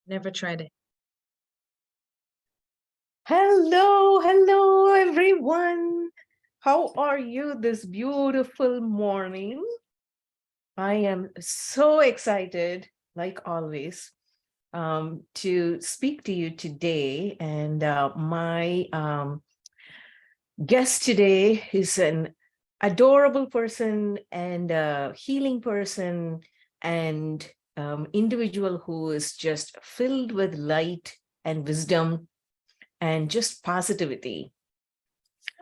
Never tried it. Hello, everyone. How are you this beautiful morning? I am so excited, like always, to speak to you today. And my guest today is an adorable person and a healing person and individual who is just filled with light and wisdom and just positivity.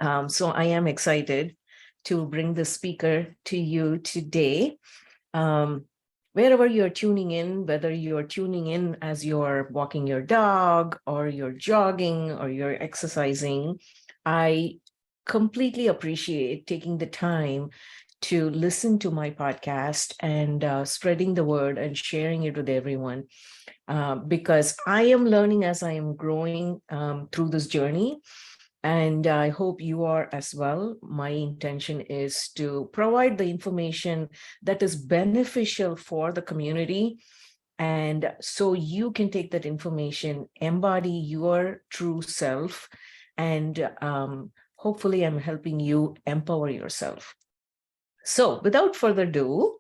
So I am excited to bring the speaker to you today. Wherever you're tuning in, whether you're tuning in as you're walking your dog or you're jogging or you're exercising, I completely appreciate taking the time to listen to my podcast and spreading the word and sharing it with everyone. Because I am learning as I am growing through this journey. And I hope you are as well. My intention is to provide the information that is beneficial for the community. And so you can take that information, embody your true self, and hopefully I'm helping you empower yourself. So without further ado,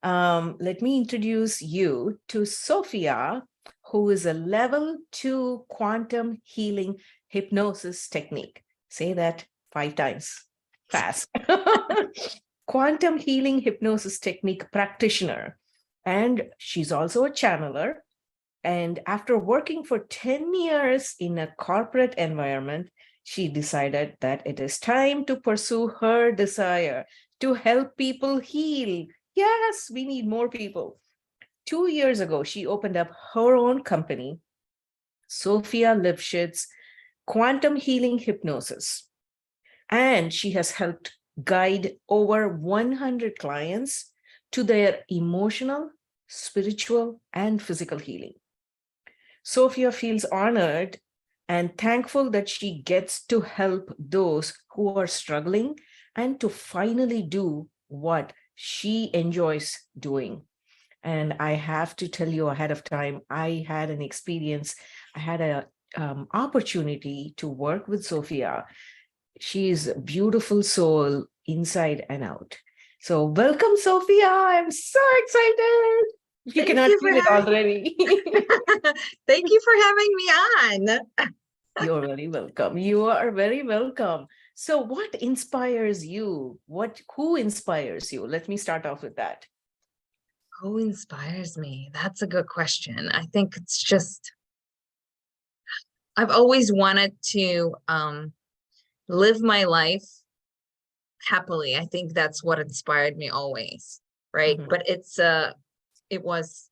let me introduce you to Sophia, who is a level 2 quantum healing hypnosis technique. Say that 5 times fast. Quantum healing hypnosis technique practitioner. And she's also a channeler. And after working for 10 years in a corporate environment, she decided that it is time to pursue her desire to help people heal. Yes, we need more people. 2 years ago, she opened up her own company, Sophia Livshitz Quantum Healing Hypnosis. And she has helped guide over 100 clients to their emotional, spiritual, and physical healing. Sophia feels honored and thankful that she gets to help those who are struggling and to finally do what she enjoys doing. And I have to tell you ahead of time, I had an experience. I had an opportunity to work with Sophia. She's a beautiful soul inside and out. So welcome, Sophia. I'm so excited. You Thank cannot you feel for it already. Thank you for having me on. You're very welcome. You are very welcome. So what inspires you? Who inspires you? Let me start off with that. Who inspires me? That's a good question. I think it's just, I've always wanted to live my life happily. I think that's what inspired me always, right? Mhm. But it was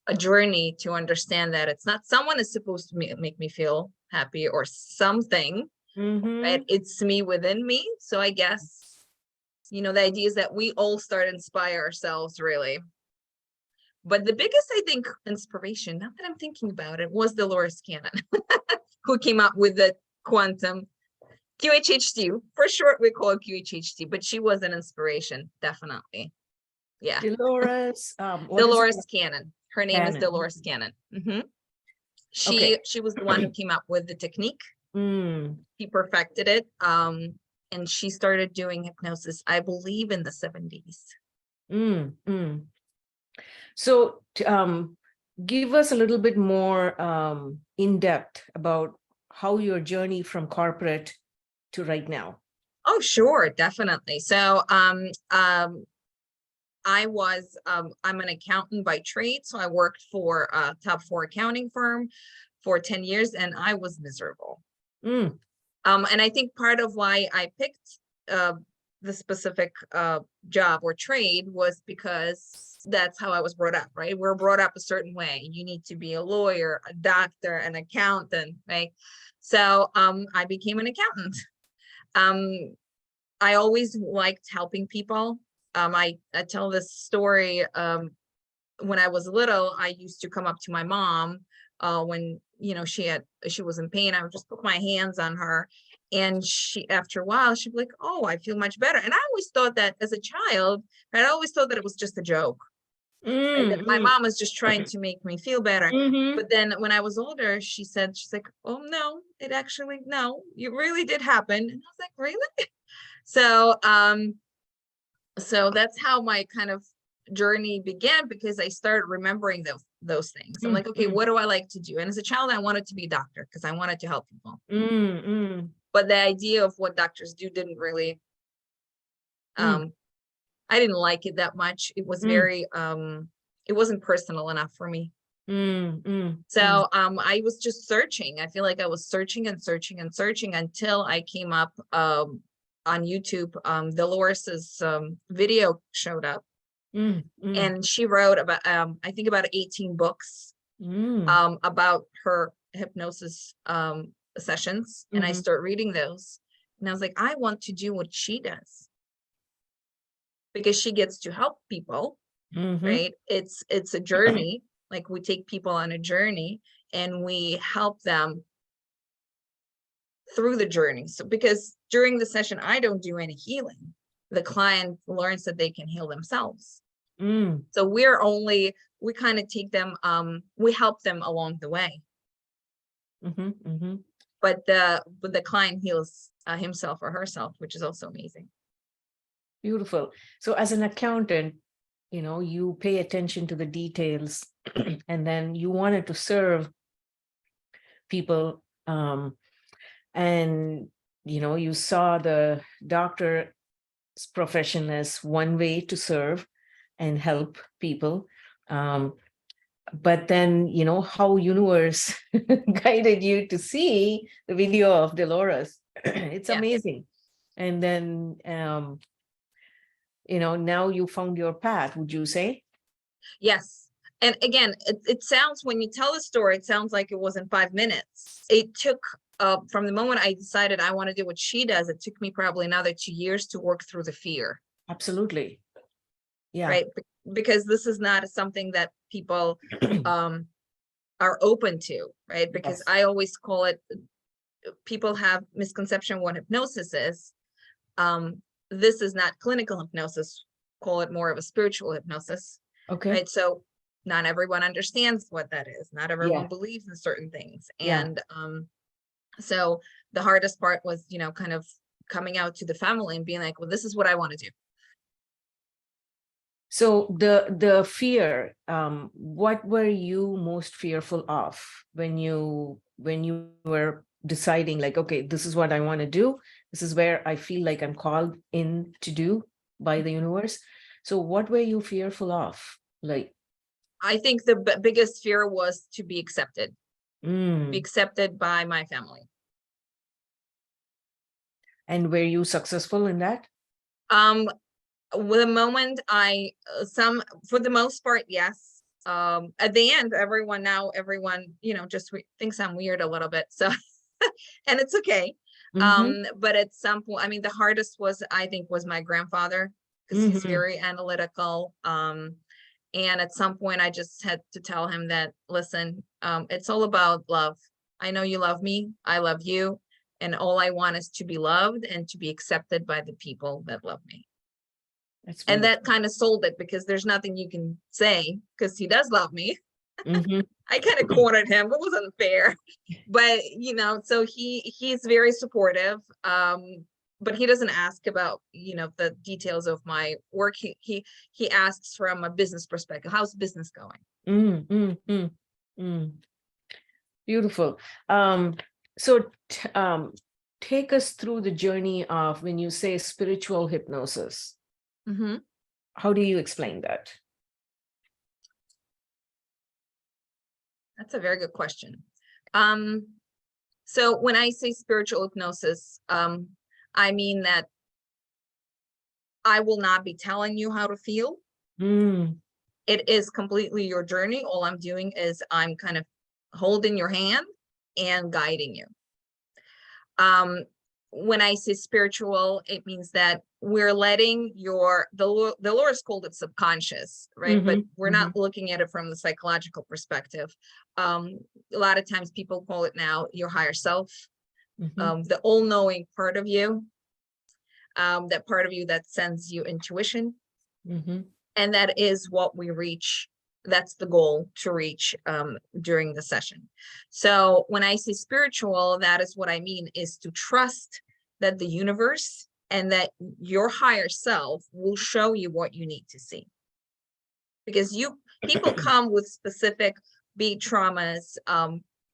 a journey to understand that it's not someone is supposed to make me feel happy or something, right? It's me within me. So I guess, the idea is that we all start to inspire ourselves, really. But the biggest, I think, inspiration, now that I'm thinking about it, was Dolores Cannon, who came up with the quantum QHHT. For short, we call it QHHT, but she was an inspiration, definitely. Yeah. Dolores, Dolores Cannon. Her name is Cannon. Dolores Cannon. Okay. She was the one who came up with the technique. She perfected it. And she started doing hypnosis, I believe, in the 70s. So give us a little bit more in depth about how your journey from corporate to right now. Oh, sure, definitely. So I'm an accountant by trade. So I worked for a top 4 accounting firm for 10 years and I was miserable. And I think part of why I picked the specific job or trade was because that's how I was brought up, right? We're brought up a certain way. You need to be a lawyer, a doctor, an accountant, right? So I became an accountant. I always liked helping people. I tell this story. When I was little, I used to come up to my mom when she was in pain. I would just put my hands on her, and after a while she'd be like, "Oh, I feel much better." And I always thought that as a child, I always thought that it was just a joke. Right? That my Mm-hmm. mom was just trying to make me feel better. Mm-hmm. But then when I was older, she's like, oh no, it actually, no, it really did happen. And I was like, really? So, so that's how my kind of journey began, because I started remembering those things. I'm like, okay, what do I like to do? And as a child, I wanted to be a doctor because I wanted to help people. Mm-hmm. But the idea of what doctors do didn't really, I didn't like it that much. It was very, it wasn't personal enough for me. So I was just searching. I feel like I was searching and searching and searching until I came up on YouTube. Dolores's video showed up, and she wrote about I think about 18 books about her hypnosis sessions, and I start reading those, and I was like, I want to do what she does, because she gets to help people, right? It's a journey. Like, we take people on a journey and we help them through the journey. So because during the session, I don't do any healing. The client learns that they can heal themselves. So we kind of take them, we help them along the way. But the client heals himself or herself, which is also amazing. Beautiful. So as an accountant, you pay attention to the details, and then you wanted to serve people, and you saw the doctor's profession as one way to serve and help people, but then how universe guided you to see the video of Dolores. It's amazing. And then now you found your path, would you say? Yes. And again, it sounds, when you tell the story, it sounds like it was in 5 minutes. It took, from the moment I decided I want to do what she does, it took me probably another 2 years to work through the fear. Absolutely. Yeah. Right. Because this is not something that people are open to, right? Because I always call it, people have misconception what hypnosis is. This is not clinical hypnosis, call it more of a spiritual hypnosis. Okay. Right. So not everyone understands what that is. Not everyone believes in certain things. And so the hardest part was, kind of coming out to the family and being like, well, this is what I want to do. So the fear, what were you most fearful of when you were deciding, like, okay, this is what I want to do. This is where I feel like I'm called in to do by the universe. So what were you fearful of? Like, I think the biggest fear was to be accepted, be accepted by my family. And were you successful in that? With the moment for the most part, yes. At the end, everyone, just thinks I'm weird a little bit. So, and it's okay. But at some point, I mean, the hardest I think was my grandfather, because he's very analytical. And at some point I just had to tell him that, listen, it's all about love. I know you love me. I love you. And all I want is to be loved and to be accepted by the people that love me. And that kind of sold it, because there's nothing you can say, because he does love me. I kind of cornered him. It wasn't fair. But, so he's very supportive. But he doesn't ask about, the details of my work. He asks from a business perspective, how's business going? Beautiful. So take us through the journey of, when you say spiritual hypnosis, how do you explain that? That's a very good question. So when I say spiritual hypnosis, I mean that I will not be telling you how to feel. It is completely your journey. All I'm doing is I'm kind of holding your hand and guiding you. When I say spiritual, it means that we're letting the Lord called it subconscious, right? But we're not looking at it from the psychological perspective. A lot of times people call it now your higher self, the all-knowing part of you, that part of you that sends you intuition. And that is what we reach. That's the goal to reach during the session. So when I say spiritual, that is what I mean, is to trust that the universe and that your higher self will show you what you need to see. Because people come with specific, be it traumas,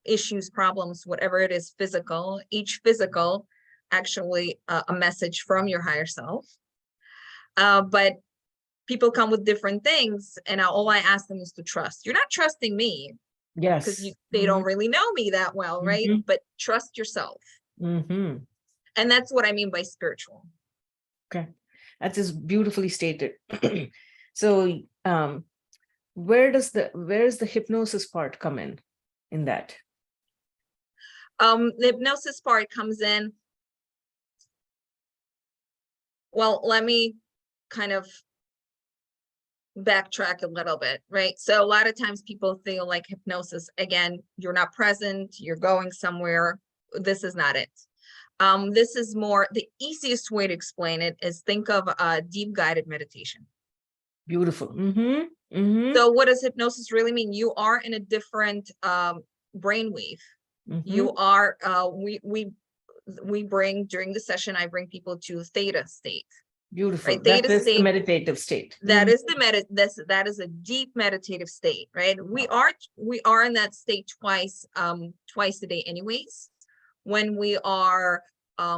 issues, problems, whatever it is, physical, each physical, actually a message from your higher self. But people come with different things, and all I ask them is to trust. You're not trusting me because Yes. they don't really know me that well, right? But trust yourself. And that's what I mean by spiritual. Okay, that is beautifully stated. So where is the hypnosis part come in that? The hypnosis part comes in. Well, let me kind of backtrack a little bit, right? So a lot of times people feel like hypnosis, again, you're not present, you're going somewhere. This is not it. This is more, the easiest way to explain it is think of a deep guided meditation. Beautiful. So what does hypnosis really mean? You are in a different brainwave. You are, we bring, during the session, I bring people to theta state. Beautiful. Right? That is the meditative state. That is the that is a deep meditative state, right? We are in that state twice a day anyways. When we are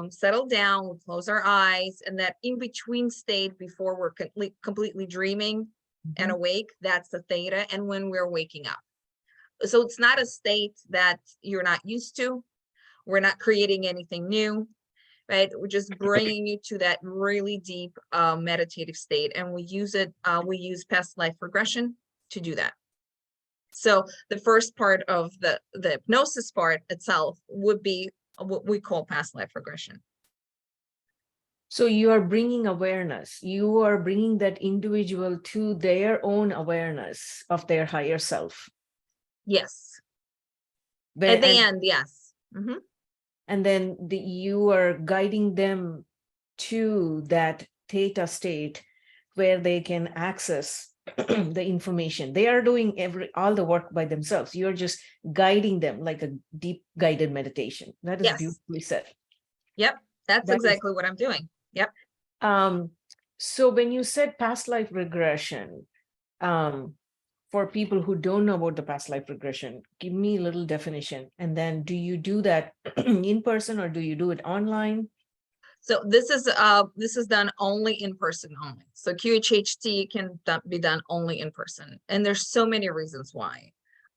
settled down, we close our eyes, and that in between state before we're completely dreaming and awake, that's the theta, and when we're waking up. So it's not a state that you're not used to. We're not creating anything new. Right, we're just bringing you to that really deep meditative state, and we use past life regression to do that. So the first part of the hypnosis part itself would be what we call past life regression. So you are bringing awareness. You are bringing that individual to their own awareness of their higher self. Yes. At the end, yes. And then you are guiding them to that theta state where they can access the information. They are doing all the work by themselves. You're just guiding them like a deep guided meditation. That is beautifully said. Yep, that's exactly what I'm doing. Yep. So when you said past life regression, for people who don't know about the past life regression, give me a little definition. And then do you do that in person or do you do it online? So this is done only in person only. So QHHT can be done only in person. And there's so many reasons why.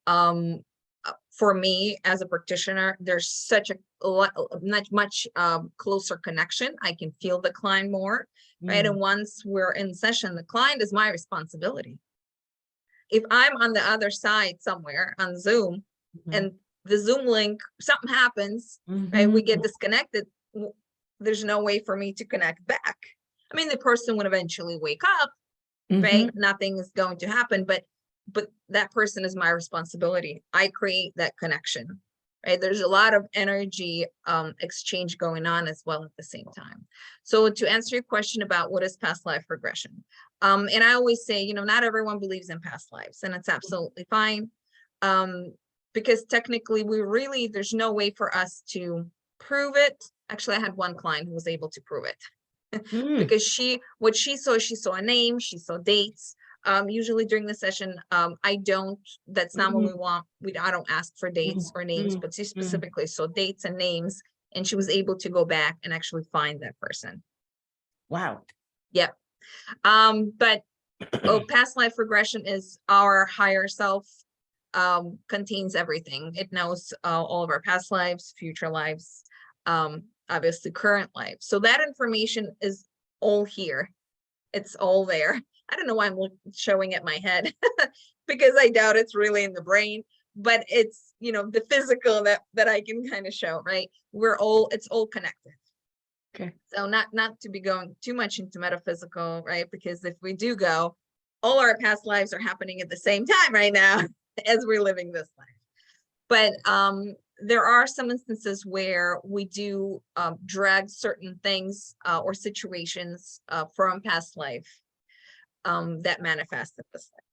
For me as a practitioner, there's such a much closer connection. I can feel the client more, right? And once we're in session, the client is my responsibility. If I'm on the other side somewhere on Zoom and the Zoom link, something happens, right? We get disconnected. There's no way for me to connect back. I mean, the person would eventually wake up, right? Nothing is going to happen, but that person is my responsibility. I create that connection, right? There's a lot of energy exchange going on as well at the same time. So to answer your question about what is past life regression, and I always say, not everyone believes in past lives, and it's absolutely fine, because technically there's no way for us to prove it. Actually, I had one client who was able to prove it because she saw a name, she saw dates. Usually during the session, that's not what we want. I don't ask for dates or names, but she specifically saw dates and names, and she was able to go back and actually find that person. Wow. Yep. But past life regression is our higher self, contains everything. It knows all of our past lives, future lives, obviously current life. So that information is all here. It's all there. I don't know why I'm showing it my head because I doubt it's really in the brain, but it's, the physical that I can kind of show, right? It's all connected. Okay. So not to be going too much into metaphysical, right? Because if we do go, all our past lives are happening at the same time right now as we're living this life. But there are some instances where we do drag certain things or situations from past life that manifest in this life.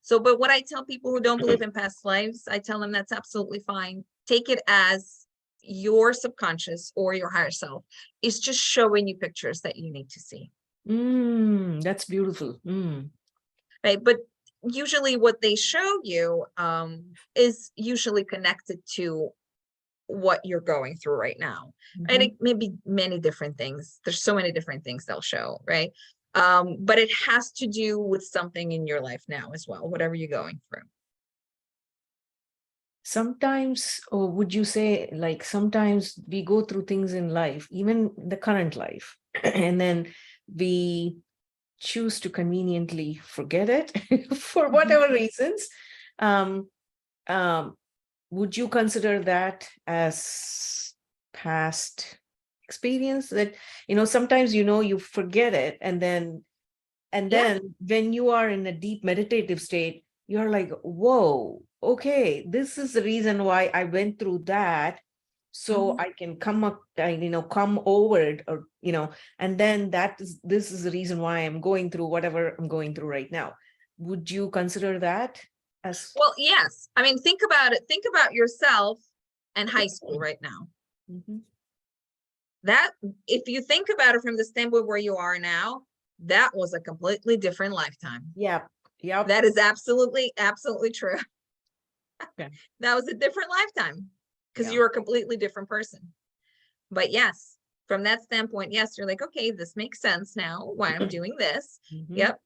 So, but what I tell people who don't believe in past lives, I tell them that's absolutely fine. Take it as your subconscious or your higher self is just showing you pictures that you need to see. That's beautiful. Right. But usually what they show you is usually connected to what you're going through right now. And it may be many different things. There's so many different things they'll show, right? But it has to do with something in your life now as well, whatever you're going through. Sometimes, or would you say, like, sometimes we go through things in life, even the current life, and then we choose to conveniently forget it for whatever reasons. Would you consider that as past experience, that, sometimes, you forget it, and then when you are in a deep meditative state, you're like, whoa, okay, this is the reason why I went through that. So I can come up, come over it, or, and then this is the reason why I'm going through whatever I'm going through right now. Would you consider that as? Well, yes. I mean, think about it. Think about yourself in high school right now. That, if you think about it from the standpoint where you are now, that was a completely different lifetime. Yeah. That is absolutely true. Okay. That was a different lifetime because you're a completely different person. But yes, from that standpoint, yes, you're like, okay, this makes sense now why I'm doing this. Yep.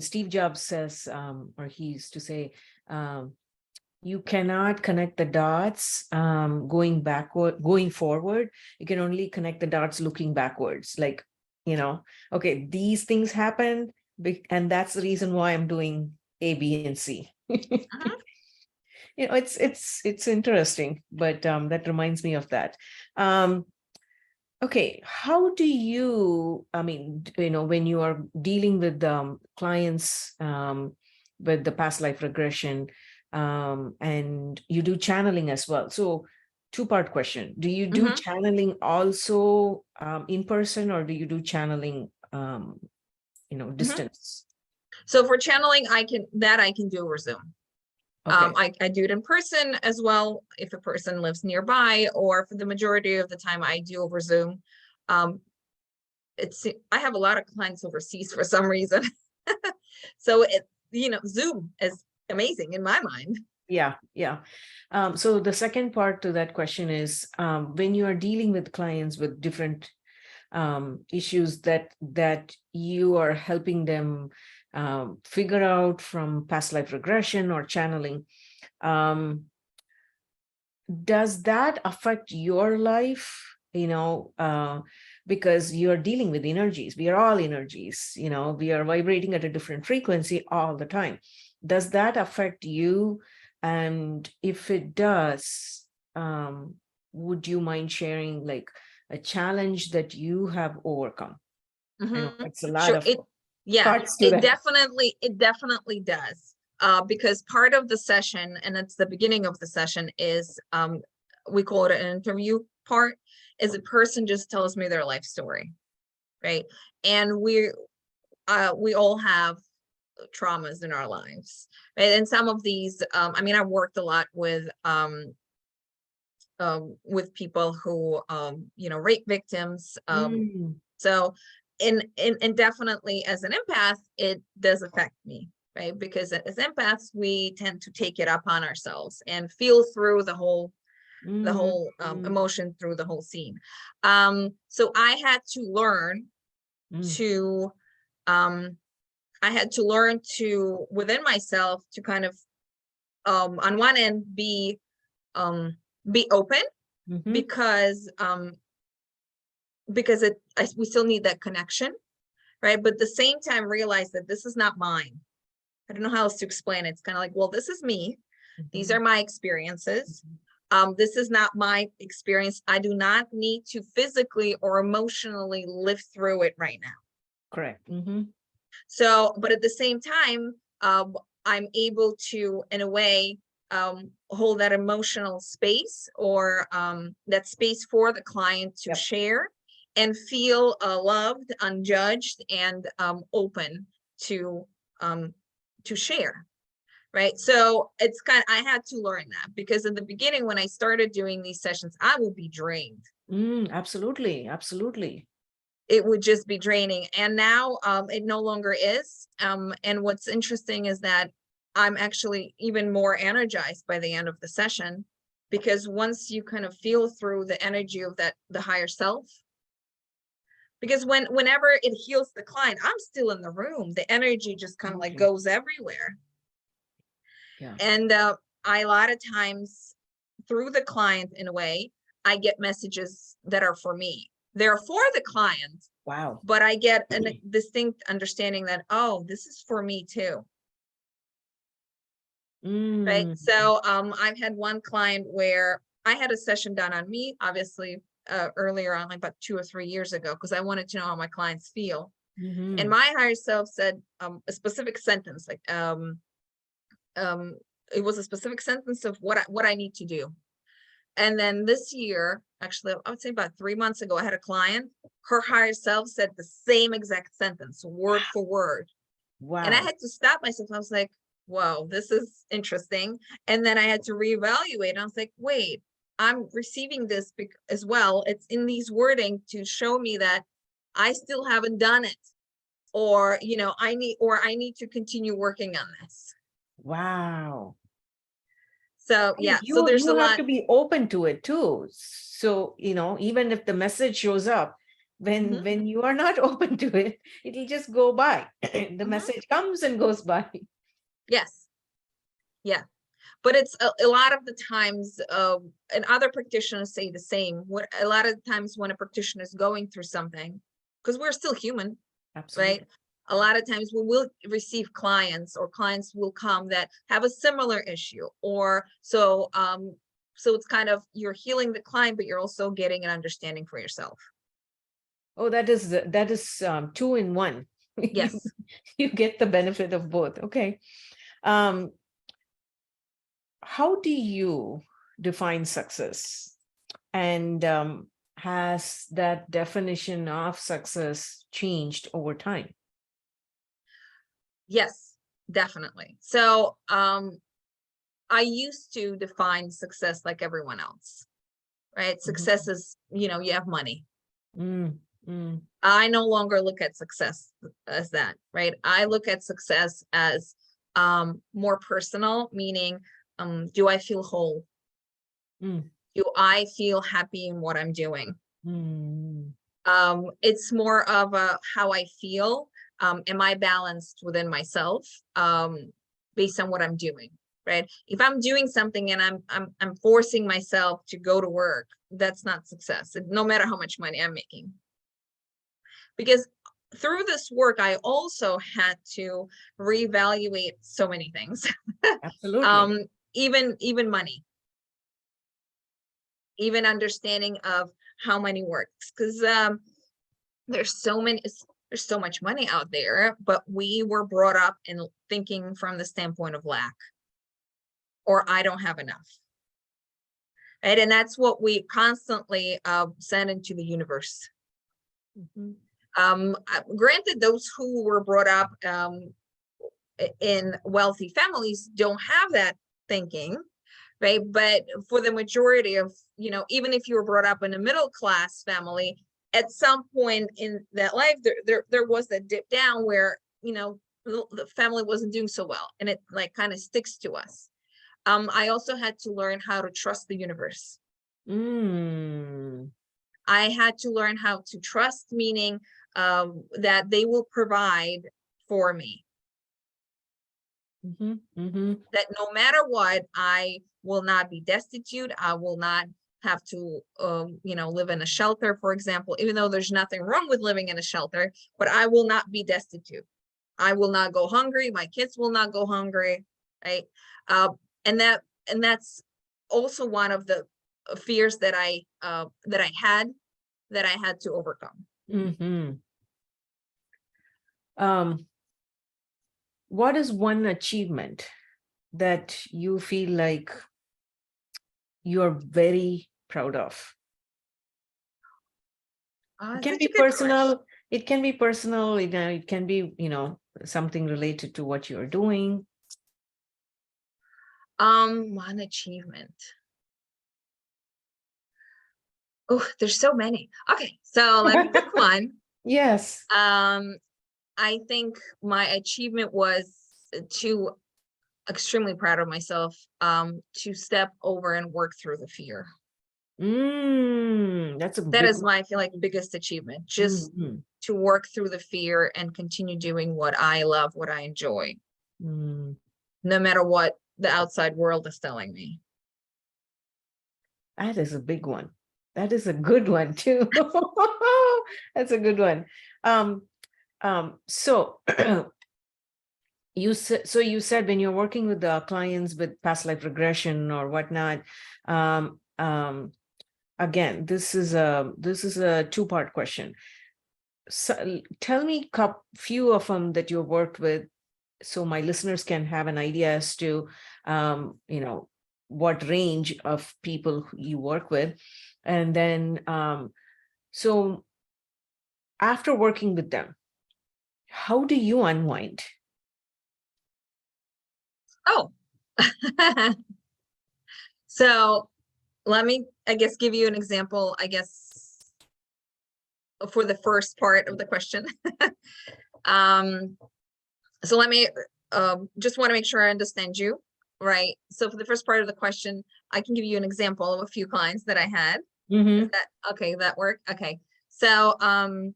Steve Jobs says, or he used to say, you cannot connect the dots going forward. You can only connect the dots looking backwards. Like, okay, these things happened, and that's the reason why I'm doing A, B, and C. It's interesting, but that reminds me of that. Okay, how do you, when you are dealing with clients with the past life regression, and you do channeling as well. So, two-part question. Do you do channeling also in person, or do you do channeling, distance? So for channeling, I can do over Zoom. Okay. I do it in person as well if a person lives nearby, or for the majority of the time I do over Zoom. I have a lot of clients overseas for some reason. So Zoom is amazing in my mind. Yeah. So the second part to that question is, when you are dealing with clients with different issues that you are helping them figure out from past life regression or channeling, does that affect your life? Because you're dealing with energies. We are all energies. We are vibrating at a different frequency all the time. Does that affect you? And if it does, would you mind sharing, like, a challenge that you have overcome? I know it's a lot of parts to that. It definitely does. Because part of the session, and it's the beginning of the session, is we call it an interview part, is a person just tells me their life story, right? And we all have traumas in our lives, right? And some of these, I worked a lot with people who rape victims. So and definitely as an empath, it does affect me, right? Because as empaths, we tend to take it upon ourselves and feel through the whole emotion through the whole scene. So I had to learn to within myself to kind of on one end be open, because we still need that connection, right? But at the same time realize that this is not mine. I don't know how else to explain it. It's kind of like, well, this is me. These are my experiences. This is not my experience. I do not need to physically or emotionally live through it right now. Correct. So, but at the same time, I'm able to, in a way, hold that emotional space, or that space for the client to share, and feel loved, unjudged, and open to share. Right. So it's I had to learn that, because in the beginning, when I started doing these sessions, I would be drained. Absolutely. Absolutely. It would just be draining. And now it no longer is. And what's interesting is that I'm actually even more energized by the end of the session, because once you kind of feel through the energy of the higher self, because whenever it heals the client, I'm still in the room. The energy just kind of like goes everywhere. Yeah. And I, a lot of times through the client, in a way, I get messages that are for me. They're for the client. Wow. But I get a distinct understanding that, oh, this is for me too. Right. So I've had one client where I had a session done on me, obviously, earlier on, like about 2 or 3 years ago, because I wanted to know how my clients feel. And my higher self said a specific sentence, like it was a specific sentence of what I need to do. And then this year, actually, I would say about 3 months ago, I had a client, her higher self said the same exact sentence, word for word. Wow. And I had to stop myself. I was like, whoa, this is interesting. And then I had to reevaluate. And I was like, wait, I'm receiving this as well. It's in these wording to show me that I still haven't done it, or, you know, I need to continue working on this. Wow. So yeah, you, so there's you a have lot to be open to it too. So, you know, even if the message shows up, when you are not open to it, it'll just go by. The message comes and goes by. Yes. Yeah. But it's a lot of the times, and other practitioners say the same. What a lot of times when a practitioner is going through something, because we're still human, Absolutely. right? A lot of times we will receive clients, or clients will come that have a similar issue, or so it's kind of, you're healing the client, but you're also getting an understanding for yourself. Oh, that is 2 in 1. Yes. You get the benefit of both. Okay. How do you define success? And has that definition of success changed over time? Yes, definitely. So I used to define success like everyone else, right? Success is, you know, you have money. I no longer look at success as that, right? I look at success as more personal, meaning, do I feel whole? Do I feel happy in what I'm doing? It's more of a how I feel. Am I balanced within myself, based on what I'm doing, right? If I'm doing something and I'm forcing myself to go to work, that's not success, no matter how much money I'm making. Because through this work, I also had to reevaluate so many things. Absolutely. Even money, even understanding of how money works, because there's so much money out there, but we were brought up in thinking from the standpoint of lack, or I don't have enough. Right? And that's what we constantly send into the universe. Granted, those who were brought up in wealthy families don't have that thinking, right? But for the majority of, you know, even if you were brought up in a middle class family, at some point in that life, there was that dip down where, you know, the family wasn't doing so well, and it like kind of sticks to us. I also had to learn how to trust the universe. I had to learn how to trust, meaning that they will provide for me. That no matter what, I will not be destitute. I will not have to, you know, live in a shelter, for example, even though there's nothing wrong with living in a shelter, but I will not be destitute. I will not go hungry. My kids will not go hungry, right? And that's also one of the fears that I had to overcome. What is one achievement that you feel like you're very proud of? It can Such a be good question. personal. It can be personal. It can be, something related to what you're doing. One achievement. Oh, there's so many. Okay, so let me pick one. Yes. I think my achievement was to extremely proud of myself, to step over and work through the fear. That's a That big is my, I feel like, biggest achievement, just one. to work through the fear and continue doing what I love, what I enjoy, Mm. no matter what the outside world is telling me. That is a big one. That is a good one too. That's a good one. So you said when you're working with the clients with past life regression or whatnot, again, this is a two-part question. So tell me few of them that you worked with, so my listeners can have an idea as to what range of people you work with. And then so after working with them, how do you unwind? Oh, so let me, I guess, give you an example, I guess, for the first part of the question. So let me just want to make sure I understand you, right? So for the first part of the question, I can give you an example of a few clients that I had. Is that okay? That work? Okay. So I'm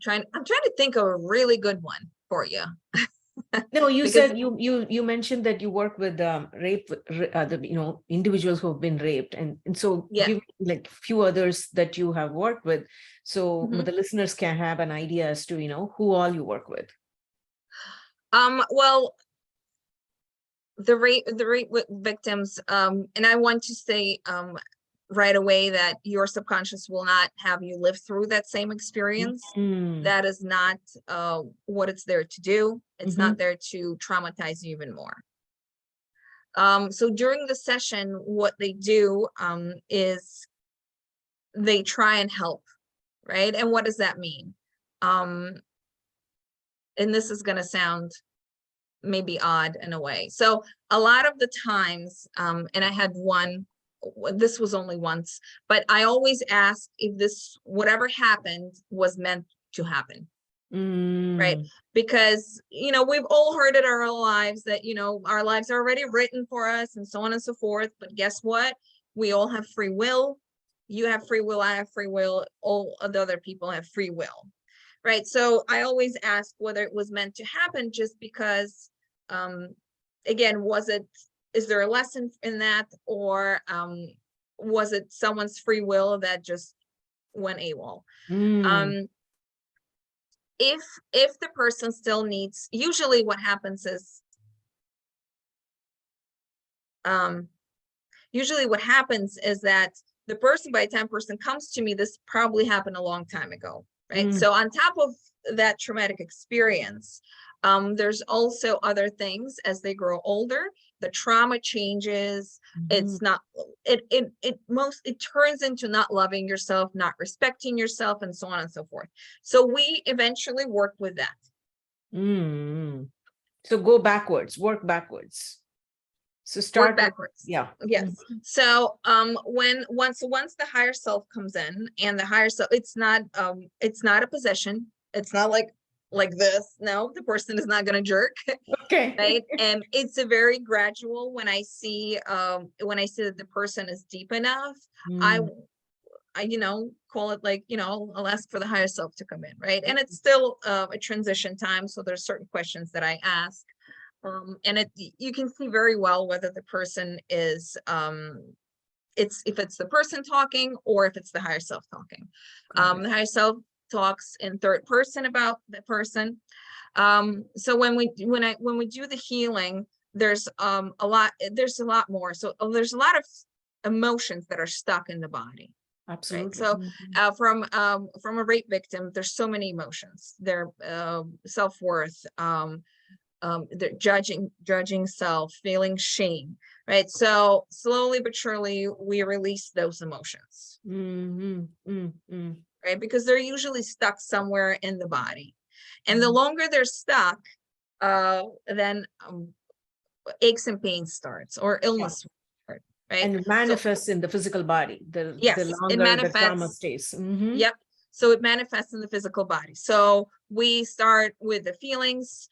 trying to think of a really good one for you. No, you Because said you mentioned that you work with rape, the individuals who have been raped, and so yeah. give like few others that you have worked with, so Mhm. the listeners can have an idea as to who all you work with. Well, the rape victims, and I want to say right away that your subconscious will not have you live through that same experience. That is not what it's there to do. It's not there to traumatize you even more. So during the session, what they do is they try and help, right? And what does that mean? And this is going to sound maybe odd in a way. So a lot of the times, and I had one, this was only once, but I always ask if this, whatever happened, was meant to happen. Right? Because, we've all heard it in our lives that, our lives are already written for us and so on and so forth. But guess what? We all have free will. You have free will. I have free will. All of the other people have free will. Right? So I always ask whether it was meant to happen, just because, again, is there a lesson in that, or was it someone's free will that just went AWOL? If the person still needs, usually what happens is, that the person, by the time person comes to me, this probably happened a long time ago, right? So on top of that traumatic experience, there's also other things. As they grow older, the trauma changes. It's not, it turns into not loving yourself, not respecting yourself, and so on and so forth. So we eventually work with that. So go backwards, work backwards. So start backwards. Yeah. Yes. So once the higher self comes in, and the higher self, it's not a possession. It's not like this. No, the person is not going to jerk. Okay. Right. And it's a very gradual. When I see that the person is deep enough, I call it I'll ask for the higher self to come in. Right. And it's still a transition time. So there's certain questions that I ask. And you can see very well whether the person is if it's the person talking, or if it's the higher self talking. The higher self talks in third person about the person. So when we do the healing, there's a lot more. So there's a lot of emotions that are stuck in the body. Absolutely. Right? So from a rape victim, there's so many emotions. Their self-worth, the judging self, feeling shame, right? So slowly but surely we release those emotions, right? Because they're usually stuck somewhere in the body. And the longer they're stuck, then aches and pains starts, or illness, right? And it So manifests in the physical body, the yes, it longer the trauma manifests. stays. Yep. So it manifests in the physical body. So we start with the feelings.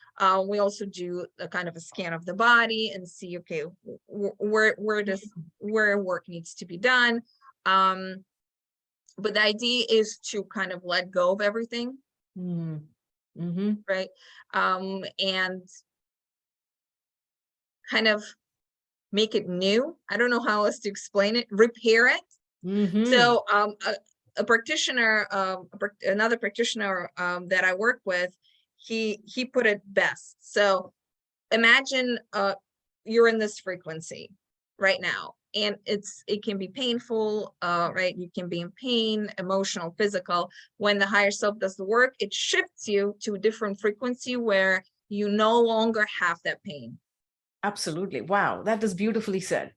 We also do a kind of a scan of the body and see, okay, where work needs to be done. But the idea is to kind of let go of everything, right? And kind of make it new. I don't know how else to explain it. Repair it. So a practitioner, another practitioner that I work with, he put it best. So imagine you're in this frequency right now, and it can be painful, right? You can be in pain, emotional, physical. When the higher self does the work, it shifts you to a different frequency where you no longer have that pain. Absolutely. Wow, that is beautifully said.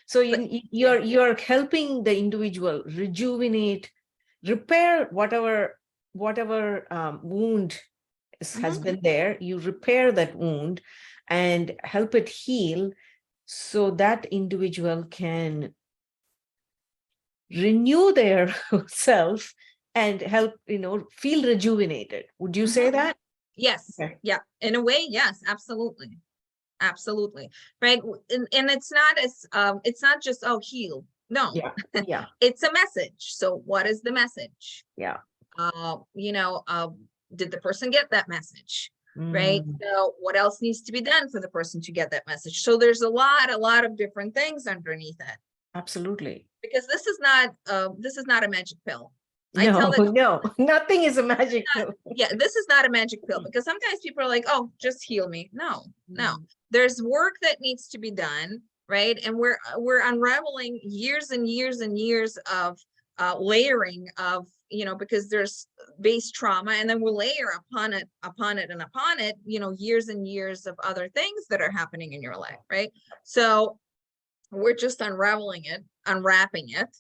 So you're helping the individual rejuvenate, repair whatever wound has been there. You repair that wound and help it heal, so that individual can renew their self and help, feel rejuvenated. Would you say that? Yes. Okay. Yeah. In a way, yes, absolutely. Absolutely. Right. And it's not just, oh, heal. No. Yeah. It's a message. So what is the message? Yeah. Did the person get that message? Right. So what else needs to be done for the person to get that message? So there's a lot of different things underneath it. Absolutely. Because this is not a magic pill. No, nothing is a magic pill. Yeah, this is not a magic pill, because sometimes people are like, oh, just heal me. No. There's work that needs to be done, right? And we're unraveling years and years and years of layering of, because there's base trauma, and then we'll layer upon it, years and years of other things that are happening in your life, right? So we're just unraveling it, unwrapping it,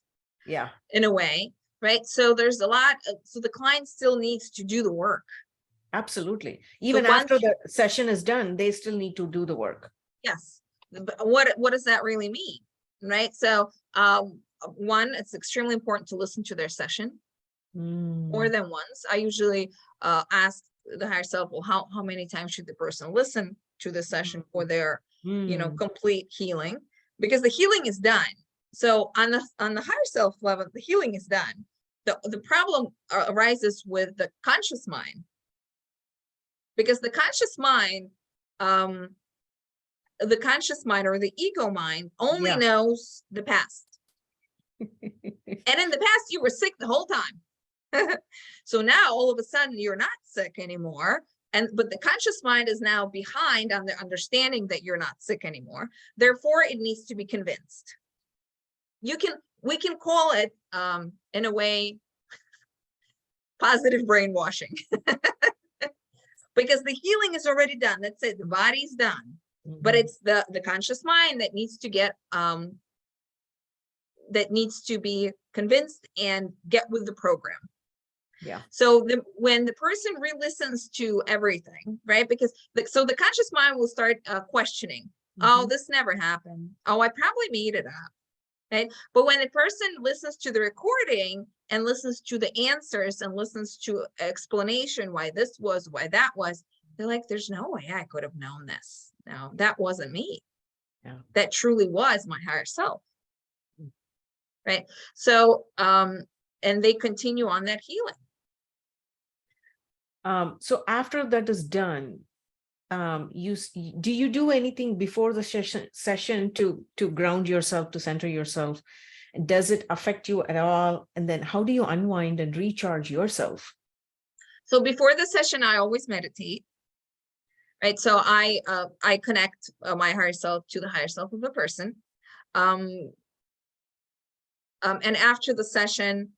in a way, right? So there's a lot so the client still needs to do the work. Absolutely. Even after the session is done, they still need to do the work. Yes. What does that really mean, right? So one, it's extremely important to listen to their session more than once. I usually ask the higher self, well, how many times should the person listen to the session for their complete healing? Because the healing is done. So on the higher self level, the healing is done. The problem arises with the conscious mind, because the conscious mind or the ego mind only knows the past. And in the past, you were sick the whole time. So now all of a sudden you're not sick anymore. But the conscious mind is now behind on the understanding that you're not sick anymore. Therefore, it needs to be convinced. We can call it, in a way, positive brainwashing. Because the healing is already done. That's it. The body's done. But it's the conscious mind that needs to get that needs to be convinced and get with the program. So when the person re-listens to everything, right? Because the conscious mind will start questioning. Oh, this never happened. Oh, I probably made it up. Right? But when a person listens to the recording and listens to the answers and listens to explanation why this was, why that was, they're like, there's no way I could have known this. No, that wasn't me. That truly was my higher self. Right? So, and they continue on that healing. So after that is done, do you do anything before the session to ground yourself, to center yourself? Does it affect you at all? And then how do you unwind and recharge yourself? So before the session, I always meditate. Right. So I connect my higher self to the higher self of the person. And after the session,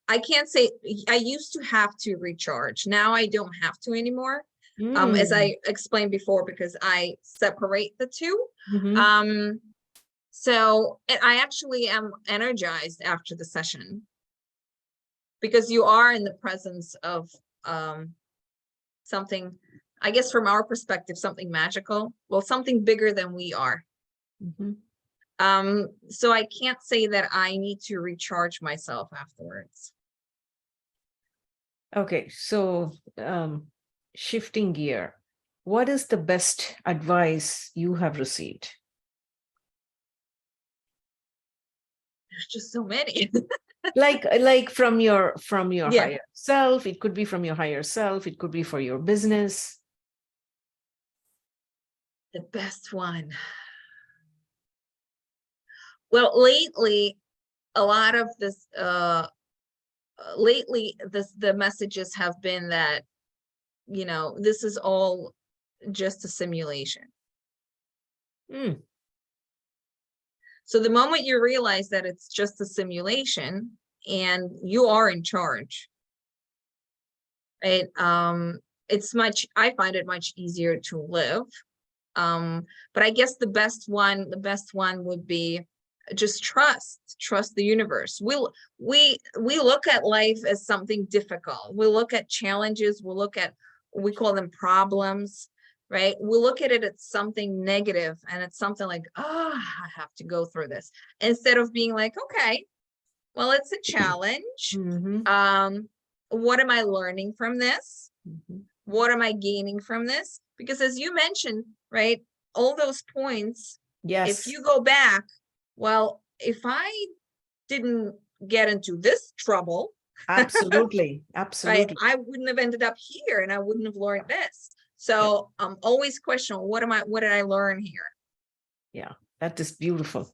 I can't say, I used to have to recharge. Now I don't have to anymore. As I explained before, because I separate the two. So I actually am energized after the session, because you are in the presence of something, I guess from our perspective, something magical, well, something bigger than we are. So I can't say that I need to recharge myself afterwards. Okay, so shifting gear, what is the best advice you have received? There's just so many. like from your Yeah. higher self. It could be from your higher self. It could be for your business. The best one. Well, lately, a lot of this, the messages have been that, you know, this is all just a simulation. So the moment you realize that it's just a simulation and you are in charge, right? I find it much easier to live. But I guess the best one would be just trust the universe. We look at life as something difficult. We look at challenges, we call them problems, right? We look at it as something negative, and it's something like, oh, I have to go through this, instead of being like, okay, well, it's a challenge. What am I learning from this? What am I gaining from this? Because as you mentioned, right, all those points, if you go back, well, if I didn't get into this trouble, absolutely, right, I wouldn't have ended up here, and I wouldn't have learned this. So I'm always questioning, what did I learn here? Yeah, that is beautiful.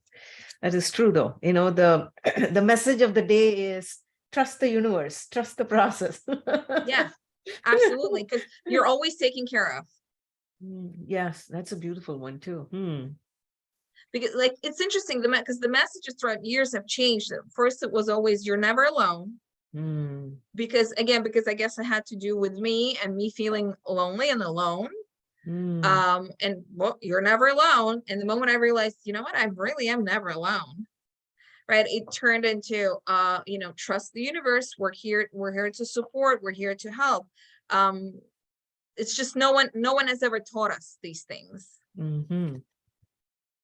That is true, though. You know, the message of the day is trust the universe, trust the process. Yeah, absolutely, because you're always taken care of. Yes, that's a beautiful one too. Because, like, it's interesting, because the messages throughout years have changed. First, it was always, you're never alone. Because I guess it had to do with me and me feeling lonely and alone. And well, you're never alone. And the moment I realized, you know what, I really am never alone, right? It turned into, you know, trust the universe. We're here to support. We're here to help. It's just no one has ever taught us these things.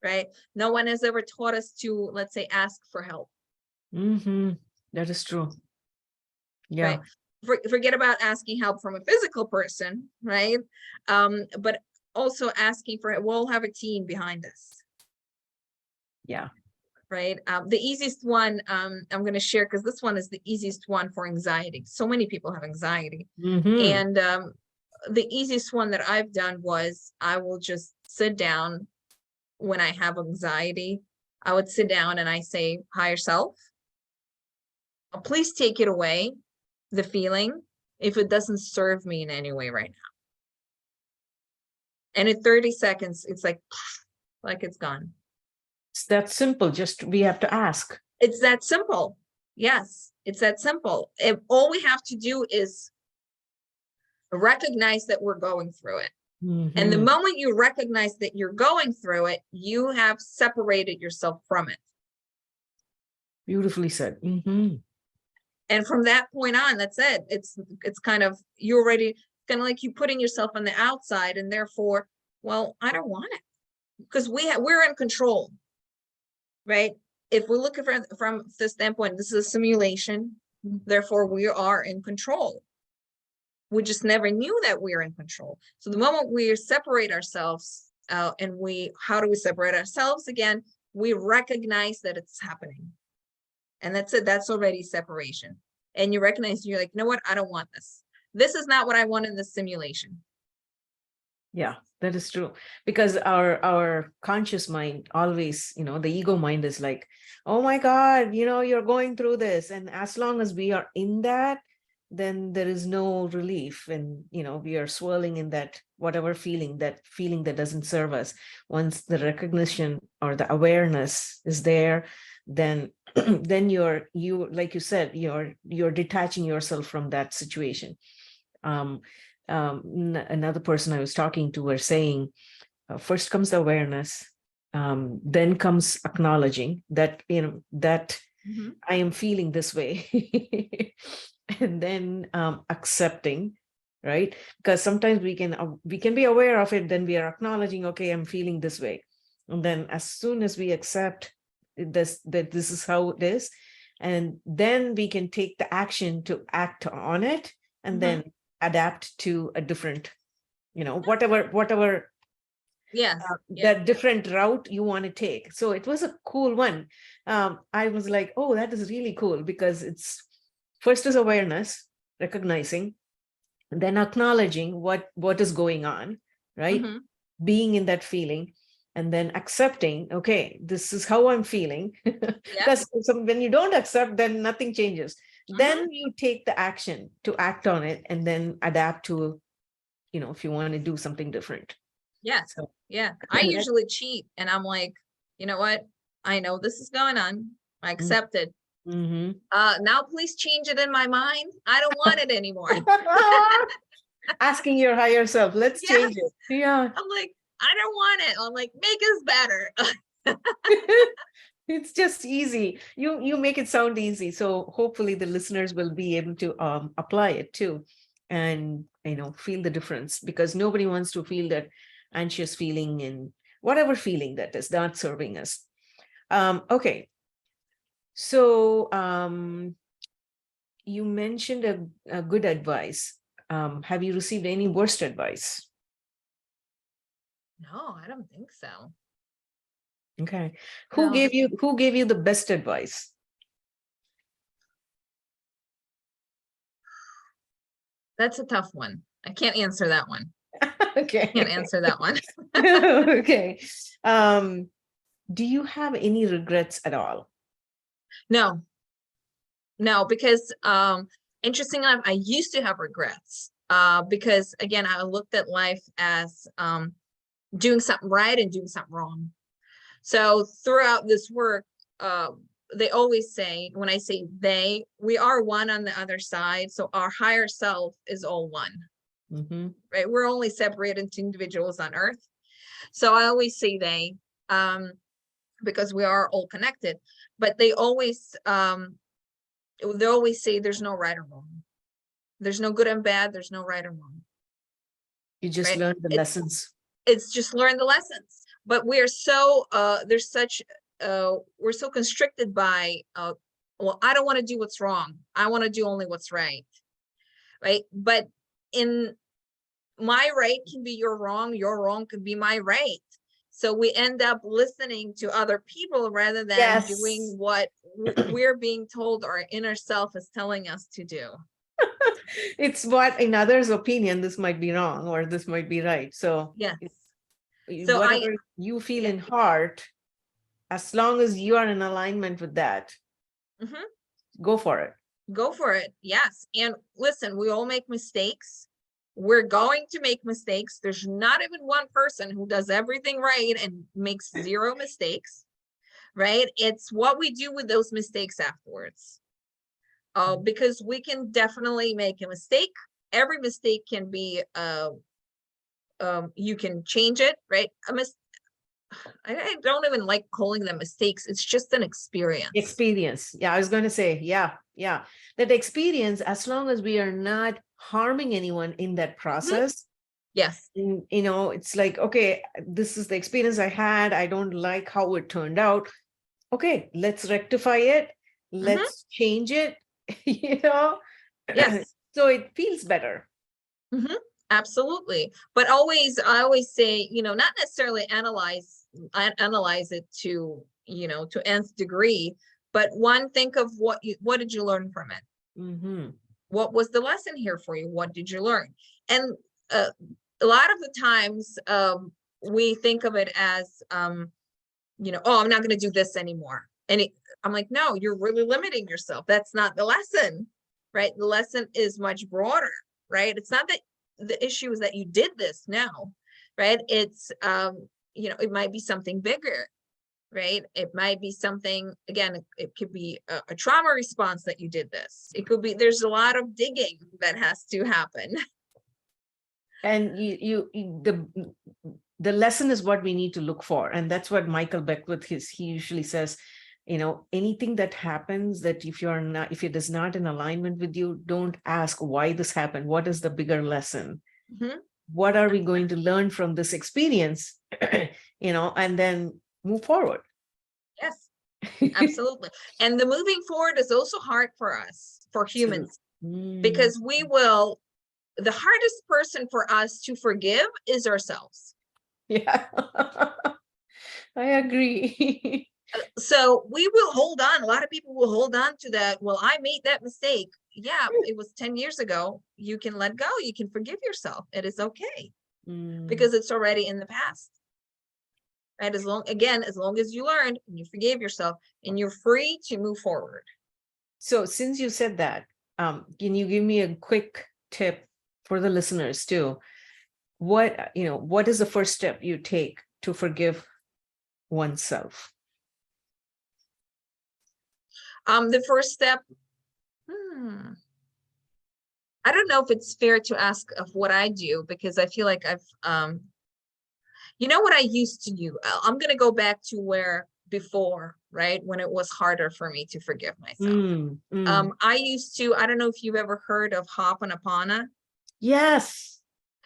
Right? No one has ever taught us to, let's say, ask for help. That is true. Yeah. Right? Forget about asking help from a physical person, right? But also asking for it. We'll have a team behind us. Yeah. Right. The easiest one I'm going to share, because this one is the easiest one for anxiety. So many people have anxiety. And the easiest one that I've done was, I will just sit down when I have anxiety. I would sit down and I say, higher self, please take it away, the feeling, if it doesn't serve me in any way right now. And in 30 seconds, it's like it's gone. It's that simple. Just we have to ask. It's that simple. Yes, it's that simple. All we have to do is recognize that we're going through it. And the moment you recognize that you're going through it, you have separated yourself from it. Beautifully said. And from that point on, that's it. It's kind of, you're already kind of like you putting yourself on the outside, and therefore, well, I don't want it, because we're in control, right? If we look at it from the standpoint, this is a simulation, therefore we are in control. We just never knew that we were in control. So the moment we separate ourselves out, and how do we separate ourselves again? We recognize that it's happening. And that's it. That's already separation. And you recognize, you're like, you know what? I don't want this. This is not what I want in this simulation. Yeah, that is true. Because our conscious mind always, you know, the ego mind is like, oh my God, you know, you're going through this. And as long as we are in that, then there is no relief. And, you know, we are swirling in that whatever feeling that doesn't serve us. Once the recognition or the awareness is there, then then you like you said, you're detaching yourself from that situation. Another person I was talking to were saying, first comes the awareness, then comes acknowledging that, that I am feeling this way, and then accepting, right? Because sometimes we can be aware of it, then we are acknowledging, okay, I'm feeling this way, and then as soon as we accept that this is how it is, and then we can take the action to act on it, and then adapt to a different, whatever Yes. that different route you want to take. So it was a cool one. I was like, oh, that is really cool, because it's first is awareness, recognizing, then acknowledging what is going on, right? Being in that feeling, and then accepting, okay, this is how I'm feeling. Because when you don't accept, then nothing changes. Then you take the action to act on it, and then adapt to, if you want to do something different. Yes. So, yeah. I usually cheat, and I'm like, you know what? I know this is going on. I accept it. Now please change it in my mind. I don't want it anymore. Asking your higher self, let's change it. Yeah. I'm like, I don't want it. I'm like, make us better. It's just easy. You make it sound easy. So hopefully the listeners will be able to apply it too, and feel the difference, because nobody wants to feel that anxious feeling, and whatever feeling that is not serving us. Okay. So you mentioned a good advice. Have you received any worst advice? No, I don't think so. Okay. Who gave you the best advice? That's a tough one. I can't answer that one. Okay. Can't answer that one. Okay. Do you have any regrets at all? No, because interesting enough, I used to have regrets because again, I looked at life as doing something right and doing something wrong. So throughout this work, they always say, when I say they, we are one on the other side. So our higher self is all one, right? We're only separated into individuals on earth. So I always say they, because we are all connected, but they always say there's no right or wrong. There's no good and bad. There's no right or wrong. You just learn the lessons. It's just learn the lessons. But we're so we're so constricted by well, I don't want to do what's wrong. I want to do only what's right. Right. But in my right can be your wrong can be my right. So we end up listening to other people rather than doing what we're being told our inner self is telling us to do. It's what in others' opinion, this might be wrong or this might be right. So yeah. So whatever you feel in heart, as long as you are in alignment with that, go for it. Go for it. Yes. And listen, we all make mistakes. We're going to make mistakes. There's not even one person who does everything right and makes zero mistakes, right? It's what we do with those mistakes afterwards. Because we can definitely make a mistake. Every mistake can be, you can change it, right? I don't even like calling them mistakes. It's just an experience. Experience. Yeah, I was going to say, yeah. That experience, as long as we are not harming anyone in that process. Yes. It's like, okay, this is the experience I had. I don't like how it turned out. Okay, let's rectify it. Let's change it. Yes. So it feels better. Absolutely. But I always say, not necessarily analyze it to, to nth degree, but think of what did you learn from it? What was the lesson here for you? What did you learn? And a lot of the times we think of it as, oh, I'm not going to do this anymore. And I'm like, no, you're really limiting yourself. That's not the lesson, right? The lesson is much broader, right? It's not that the issue is that you did this now, right? It's, it might be something bigger, right? It might be something, again, it could be a trauma response that you did this. It could be, there's a lot of digging that has to happen. And the lesson is what we need to look for. And that's what Michael Beckwith, he usually says, anything that happens that if it is not in alignment with you, don't ask why this happened. What is the bigger lesson? Mm-hmm. What are we going to learn from this experience? And then move forward. Yes, absolutely. And the moving forward is also hard for us, for humans, because the hardest person for us to forgive is ourselves. Yeah, I agree. So we will hold on. A lot of people will hold on to that. Well, I made that mistake. Yeah, it was 10 years ago. You can let go. You can forgive yourself. It is okay because it's already in the past. Right? As long as you learned and you forgave yourself and you're free to move forward. So since you said that, can you give me a quick tip for the listeners too? What is the first step you take to forgive oneself? The first step, I don't know if it's fair to ask of what I do, because I feel like I've, what I used to do. I'm going to go back to where before, right? When it was harder for me to forgive myself. I used to, I don't know if you've ever heard of Ho'oponopono. Yes.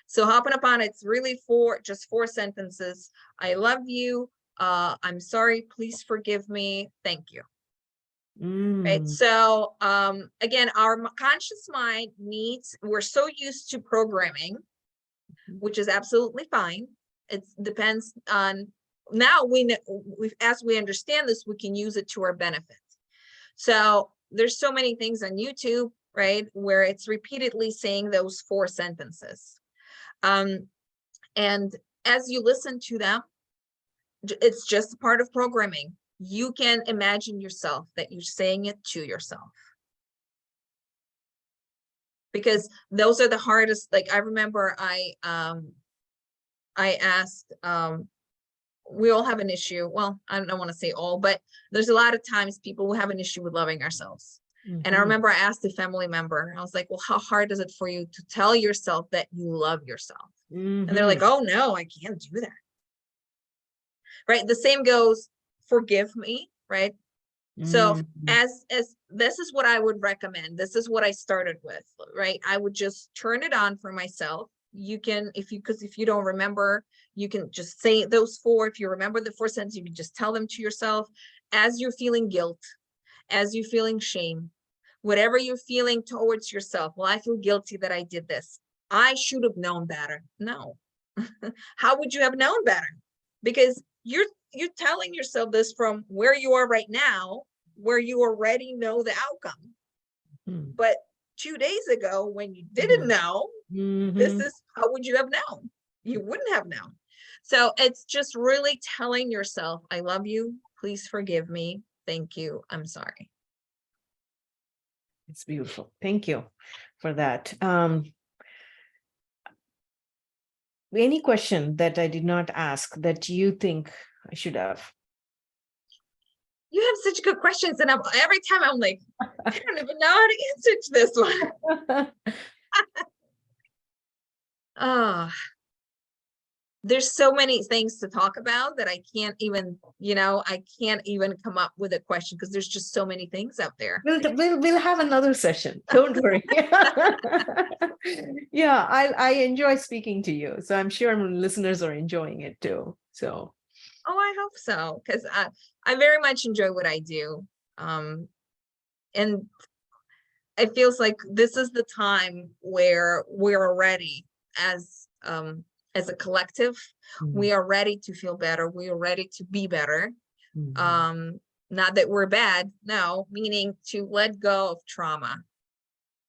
So Ho'oponopono, it's really just four sentences. I love you. I'm sorry. Please forgive me. Thank you. Right. So again, our conscious mind we're so used to programming, which is absolutely fine. It depends on, now as we understand this, we can use it to our benefit. So there's so many things on YouTube, right, where it's repeatedly saying those four sentences. And as you listen to them, it's just part of programming. You can imagine yourself that you're saying it to yourself. Because those are the hardest. Like, I remember I asked, we all have an issue. Well, I don't want to say all, but there's a lot of times people who have an issue with loving ourselves. And I remember I asked a family member, I was like, well, how hard is it for you to tell yourself that you love yourself? And they're like, oh no, I can't do that. Right. The same goes, forgive me. Right. So as this is what I would recommend. This is what I started with, right? I would just turn it on for myself. You can, because if you don't remember, you can just say those four. If you remember the four sentences, you can just tell them to yourself as you're feeling guilt, as you're feeling shame, whatever you're feeling towards yourself. Well, I feel guilty that I did this. I should have known better. No. How would you have known better? Because you're telling yourself this from where you are right now, where you already know the outcome. But 2 days ago, when you didn't know, this is how would you have known? You wouldn't have known. So it's just really telling yourself, I love you. Please forgive me. Thank you. I'm sorry. It's beautiful. Thank you for that. Any question that I did not ask that you think I should have? You have such good questions. And every time I'm like, I don't even know how to answer to this one. There's so many things to talk about that I can't even, come up with a question, because there's just so many things out there. We'll have another session. Don't worry. Yeah, I enjoy speaking to you. So I'm sure listeners are enjoying it too. So. Oh, I hope so, because I very much enjoy what I do. And it feels like this is the time where we're ready as a collective. We are ready to feel better. We are ready to be better. Not that we're bad, no, meaning to let go of trauma,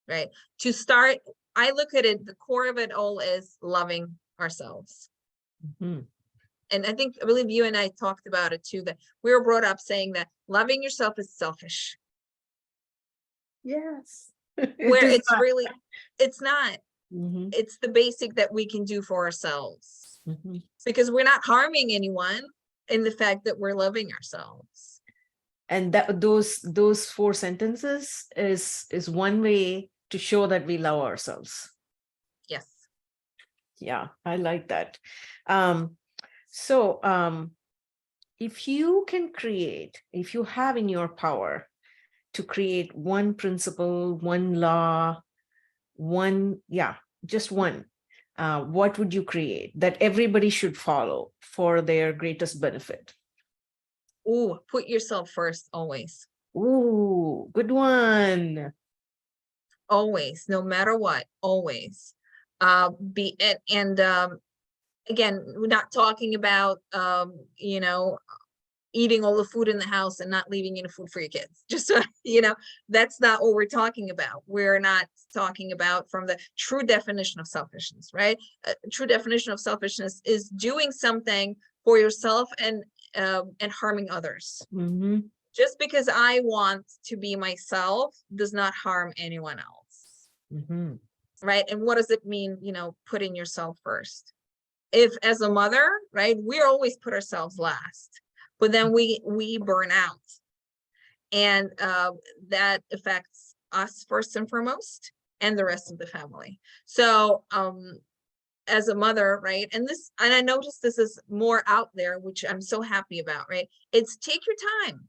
right? To start, I look at it, the core of it all is loving ourselves. And I believe you and I talked about it too, that we were brought up saying that loving yourself is selfish. Yes. Where it's not. Really, it's not. It's the basic that we can do for ourselves, because we're not harming anyone. in the fact that we're loving ourselves. And that those 4 sentences is one way to show that we love ourselves. Yes. Yeah, I like that. So if you have in your power to create one principle, one law, just one, what would you create that everybody should follow for their greatest benefit? Ooh, put yourself first, always. Ooh, good one. Always, no matter what, always. Again, we're not talking about, eating all the food in the house and not leaving any food for your kids. Just so, that's not what we're talking about. We're not talking about from the true definition of selfishness, right? True definition of selfishness is doing something for yourself and harming others. Mm-hmm. Just because I want to be myself does not harm anyone else. Mm-hmm. Right? And what does it mean, putting yourself first? If as a mother, right, we always put ourselves last, but then we burn out, and that affects us first and foremost, and the rest of the family. So as a mother, right, and I noticed this is more out there, which I'm so happy about, right? It's take your time.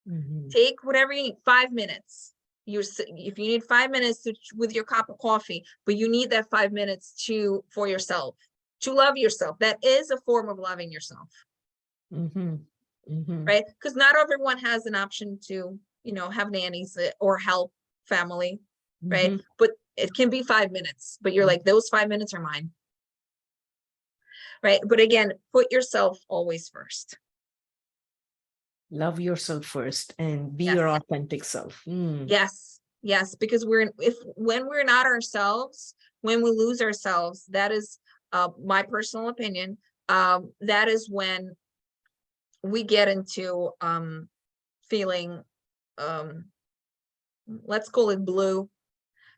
Mm-hmm. Take whatever you need, 5 minutes. If you need 5 minutes with your cup of coffee, but you need that 5 minutes for yourself, to love yourself. That is a form of loving yourself. Mm-hmm. Mm-hmm. Right? Because not everyone has an option to, have nannies or help family, right? Mm-hmm. But it can be 5 minutes, but you're like, those 5 minutes are mine. Right? But again, put yourself always first. Love yourself first and be Yes. your authentic self. Yes, because when we're not ourselves, when we lose ourselves, that is my personal opinion, that is when we get into feeling, let's call it blue,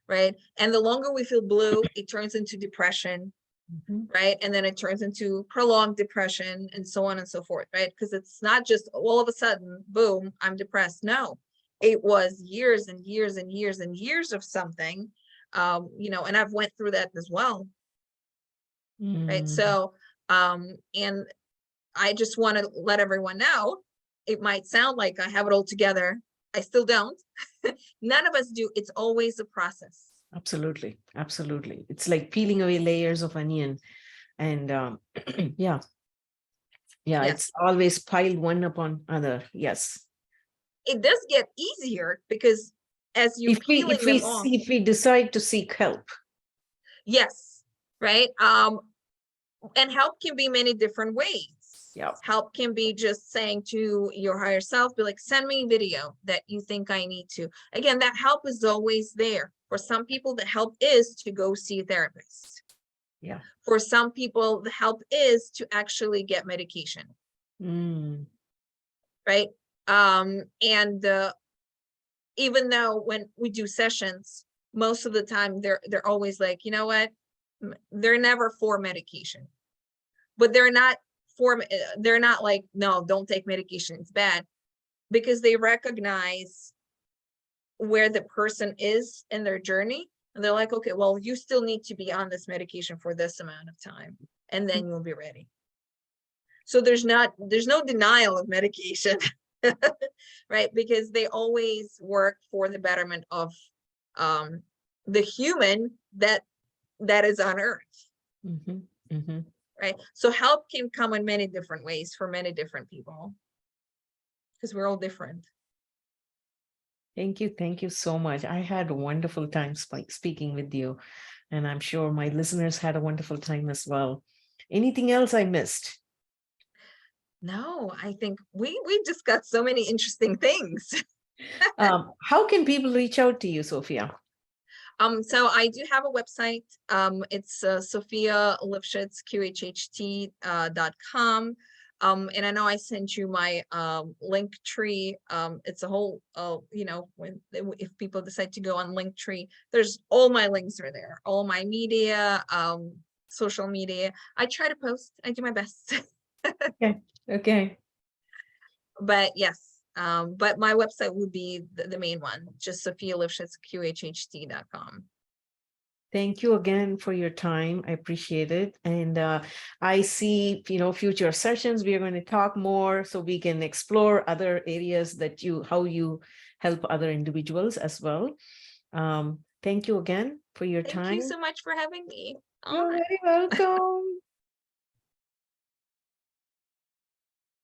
right? And the longer we feel blue, it turns into depression. Mm-hmm. Right? And then it turns into prolonged depression and so on and so forth, right? Because it's not just all of a sudden, boom, I'm depressed. No, it was years and years and years and years of something, and I've went through that as well. Right? So, and I just want to let everyone know, it might sound like I have it all together. I still don't. None of us do. It's always a process. Absolutely. It's like peeling away layers of onion, and yeah, Yes. it's always piled one upon other. Yes, it does get easier because as you peeling them off. If we decide to seek help. Yes, right. And help can be many different ways. Yeah. Help can be just saying to your higher self, be like, send me a video that you think I need to. Again, that help is always there. For some people, the help is to go see a therapist. Yeah. For some people, the help is to actually get medication. Right. And even though when we do sessions, most of the time they're always like, you know what, they're never for medication, but they're not like, no, don't take medication, it's bad, because they recognize where the person is in their journey, and they're like, okay, well, you still need to be on this medication for this amount of time, and then you'll be ready. So there's no denial of medication. Right? Because they always work for the betterment of the human that is on earth. Right? So help can come in many different ways for many different people, because we're all different. Thank you so much. I had a wonderful time speaking with you, and I'm sure my listeners had a wonderful time as well. Anything else I missed? No, I think we discussed so many interesting things. How can people reach out to you, Sophia? So I do have a website. It's Sophia Livshitz, QHHT.com. And I know I sent you my Linktree. It's a whole, if people decide to go on Linktree, there's all my links are there, all my media, social media. I try to post, I do my best. Okay. But yes, but my website would be the main one, just Sophia Livshitz, QHHT.com. Thank you again for your time. I appreciate it. And I see, future sessions, we are going to talk more so we can explore other areas that how you help other individuals as well. Thank you again for your Thank time. you so much for having me You're on. very welcome.